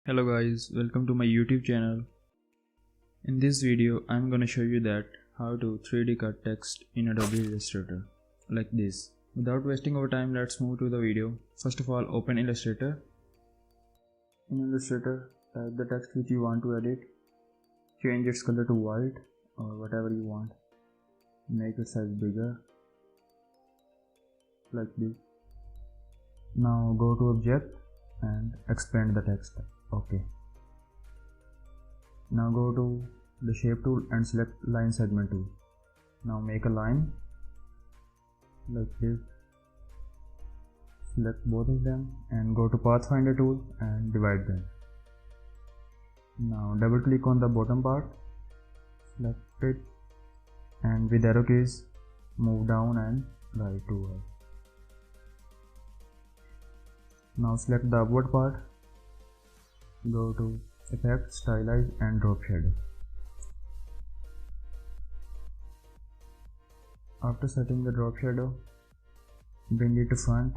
Hello guys, welcome to my YouTube channel. In this video, I'm gonna show you that how to 3D cut text in Adobe Illustrator like this. Without wasting our time, let's move to the video. First of all, open Illustrator. In Illustrator, type the text which you want to edit. Change its color to white or whatever you want. Make its size bigger like this. Now go to Object and expand the text. Okay. Now go to the shape tool and select line segment tool. Now make a line like this. Select both of them and go to Pathfinder tool and divide them. Now double click on the bottom part, select it, and with arrow keys move down and right to right. Now select the upward part, go to Effect, Stylize and Drop Shadow. After setting the drop shadow, bring it to front